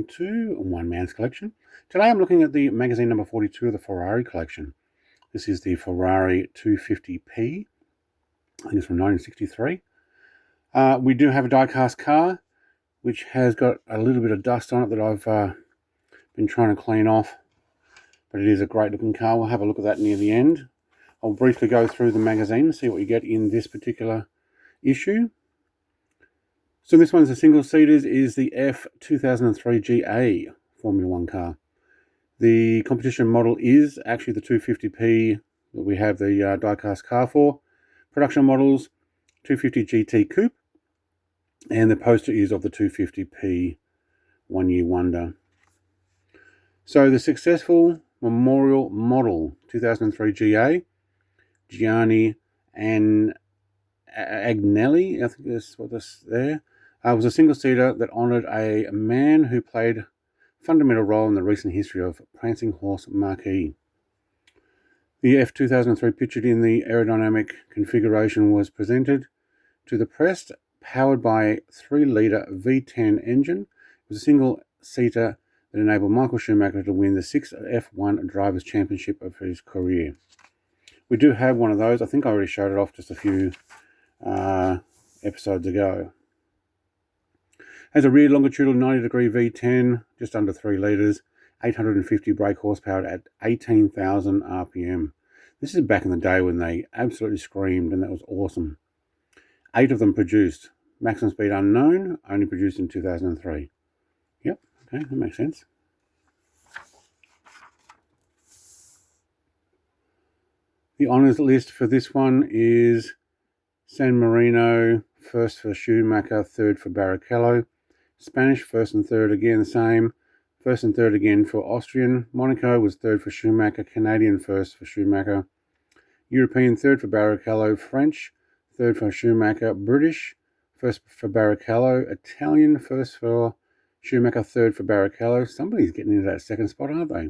to One Man's Collection. Today I'm looking at the magazine number 42 of the Ferrari Collection. This is the Ferrari 250p. I think it's from 1963. We do have a die-cast car, which has got a little bit of dust on it that I've been trying to clean off. But it is a great looking car. We'll have a look at that near the end. I'll briefly go through the magazine and see what you get in this particular issue. So this one's a single-seaters, is the F2003 GA Formula 1 car. The competition model is actually the 250p that we have the die-cast car for. Production models, 250 GT Coupe, and the poster is of the 250p one-year wonder. So the successful memorial model 2003 GA, Gianni and Agnelli, I think that's what this there, was a single-seater that honoured a man who played a fundamental role in the recent history of prancing horse marquee. The F2003 pictured in the aerodynamic configuration was presented to the press, powered by a 3-litre V10 engine. It was a single-seater that enabled Michael Schumacher to win the 6th F1 Drivers' Championship of his career. We do have one of those. I think I already showed it off just a few episodes ago. Has a rear longitudinal 90-degree V10, just under 3 litres, 850 brake horsepower at 18,000 RPM. This is back in the day when they absolutely screamed, and that was awesome. 8 of them produced. Maximum speed unknown, only produced in 2003. Yep, okay, that makes sense. The honours list for this one is San Marino, first for Schumacher, third for Barrichello. Spanish, first and third again the same. First and third again for Austrian. Monaco was third for Schumacher. Canadian, first for Schumacher. European, third for Barrichello. French, third for Schumacher. British, first for Barrichello. Italian, first for Schumacher, third for Barrichello. Somebody's getting into that second spot, aren't they?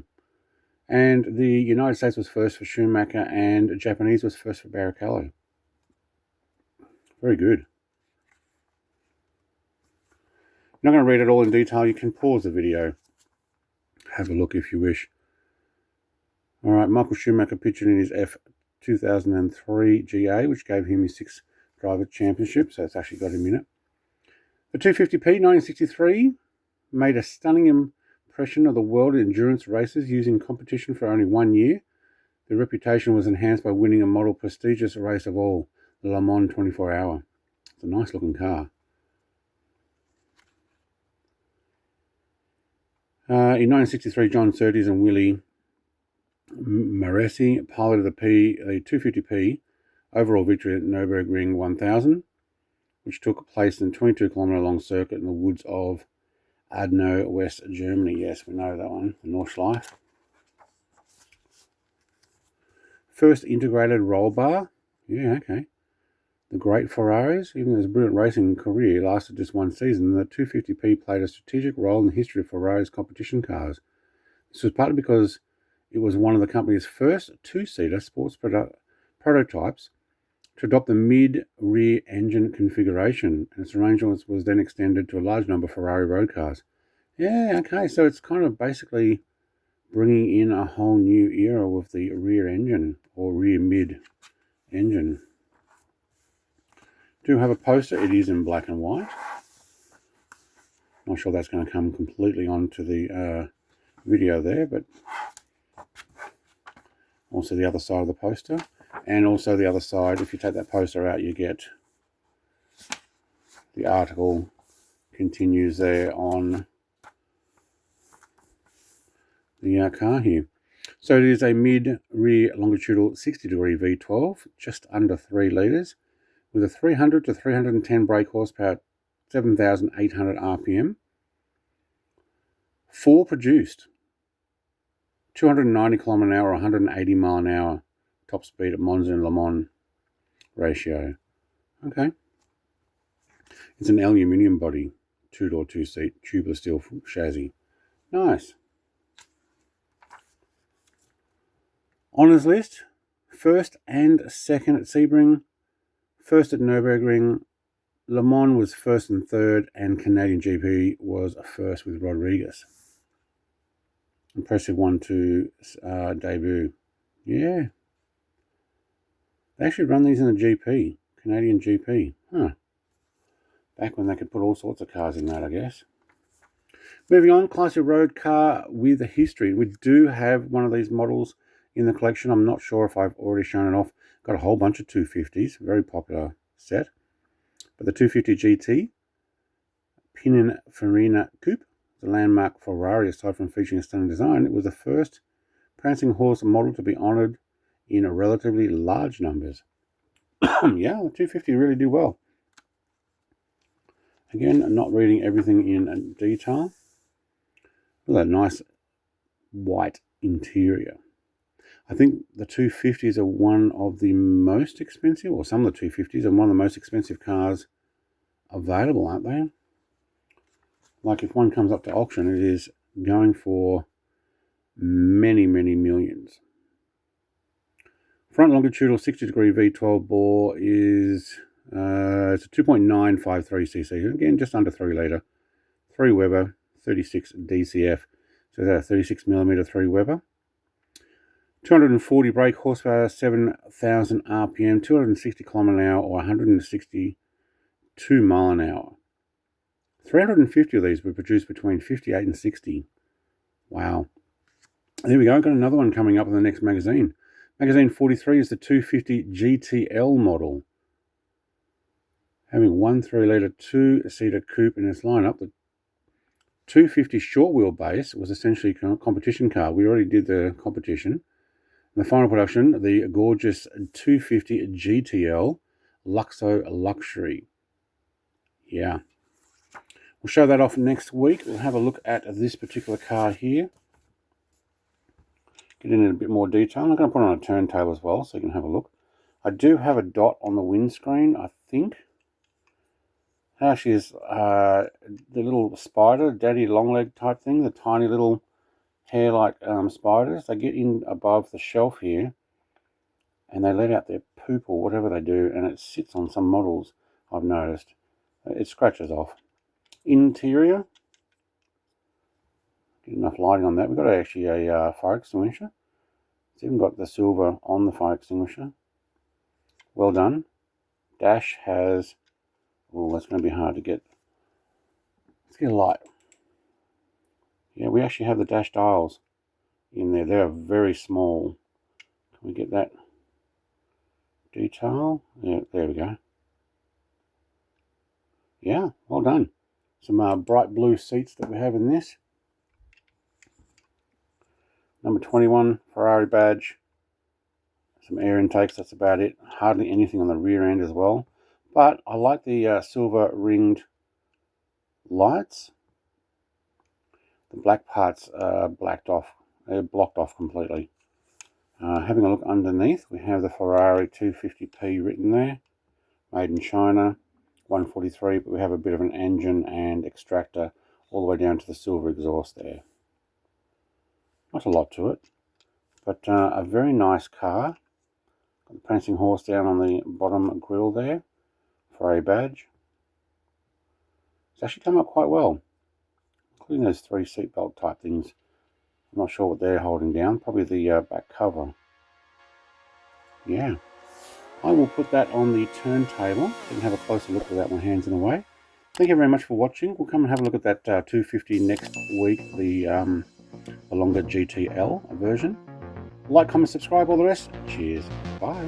And the United States was first for Schumacher, and Japanese was first for Barrichello. Very good. I'm not going to read it all in detail. You can pause the video. Have a look if you wish. Alright, Michael Schumacher pictured in his F2003 GA, which gave him his 6th driver championship, so it's actually got him in it. The 250p 1963 made a stunning impression of the world endurance races using competition for only 1 year. The reputation was enhanced by winning a model prestigious race of all, the Le Mans 24 Hour. It's a nice looking car. In 1963, John Surtees and Willie Maresi piloted the 250p overall victory at Nürburgring 1000, which took place in a 22-kilometre long circuit in the woods of Adno, West Germany. Yes, we know that one, the Nordschleife. First integrated roll bar. Yeah, okay. The great Ferraris, even though his brilliant racing career lasted just one season, the 250p played a strategic role in the history of Ferrari's competition cars. This was partly because it was one of the company's first 2-seater sports prototypes to adopt the mid-rear engine configuration, and its arrangement was then extended to a large number of Ferrari road cars. Yeah, okay, so it's kind of basically bringing in a whole new era with the rear engine, or rear mid engine. Do have a poster. It is in black and white. Not sure that's going to come completely onto the video there, but also the other side of the poster, and also the other side. If you take that poster out, you get the article continues there on the car here. So it is a mid-rear longitudinal 60-degree V12, just under 3 litres, with a 300 to 310 brake horsepower, 7,800 RPM. 4 produced. 290 km an hour, 180 mile an hour top speed at Monza and Le Mans ratio. Okay. It's an aluminium body, 2-door, 2-seat, tubular steel chassis. Nice. Honours list. First and second at Sebring. First at Nürburgring Le Mans was first and third, and Canadian GP was first with Rodriguez. Impressive one to debut. Yeah. They actually run these in the GP, Canadian GP. Huh. Back when they could put all sorts of cars in that, I guess. Moving on, classic road car with a history. We do have one of these models in the collection. I'm not sure if I've already shown it off. Got a whole bunch of 250s, very popular set. But the 250 GT, Pininfarina Coupe, the landmark Ferrari. Aside from featuring a stunning design, it was the first prancing horse model to be honoured in relatively large numbers. Yeah, the 250 really do well. Again, not reading everything in detail. Look at that nice white interior. I think the 250s are one of the most expensive, or some of the 250s are one of the most expensive cars available, aren't they? Like if one comes up to auction, it is going for many, many millions. Front longitudinal 60-degree V12 bore is it's a 2.953cc. Again, just under 3 litre. 3 Weber, 36 DCF. So that's a 36mm 3 Weber. 240 brake horsepower, 7,000 RPM, 260 km/h or 162 mph. 350 of these were produced between 58 and 60. Wow. There we go. I've got another one coming up in the next magazine. Magazine 43 is the 250 GTL model. Having one 3-litre 2-seater coupe in its lineup, the 250 short wheelbase was essentially a competition car. We already did the competition. In the final production, the gorgeous 250 GTL Luxo Luxury. Yeah. We'll show that off next week. We'll have a look at this particular car here. Get in a bit more detail. I'm going to put it on a turntable as well so you can have a look. I do have a dot on the windscreen, I think. Actually is the little spider, daddy longleg type thing, the tiny little hair-like spiders. They get in above the shelf here and they let out their poop or whatever they do, and it sits on some models, I've noticed. It scratches off. Interior, get enough lighting on that. We've got actually a fire extinguisher. It's even got the silver on the fire extinguisher. Well done. Dash has, oh, that's going to be hard to get. Let's get a light. Yeah, we actually have the dash dials in there. They're very small. Can we get that detail? Yeah, there we go. Yeah, well done. Some bright blue seats that we have in this. Number 21, Ferrari badge. Some air intakes, that's about it. Hardly anything on the rear end as well. But I like the silver ringed lights. The black parts are blocked off completely. Having a look underneath, we have the Ferrari 250p written there. Made in China, 143, but we have a bit of an engine and extractor all the way down to the silver exhaust there. Not a lot to it, but a very nice car. Got the prancing horse down on the bottom grille there. Ferrari badge. It's actually come up quite well, including those 3 seatbelt type things. I'm not sure what they're holding down. Probably the back cover. Yeah. I will put that on the turntable. You can have a closer look without my hands in the way. Thank you very much for watching. We'll come and have a look at that 250 next week, the longer GTL version. Like, comment, subscribe, all the rest. Cheers. Bye.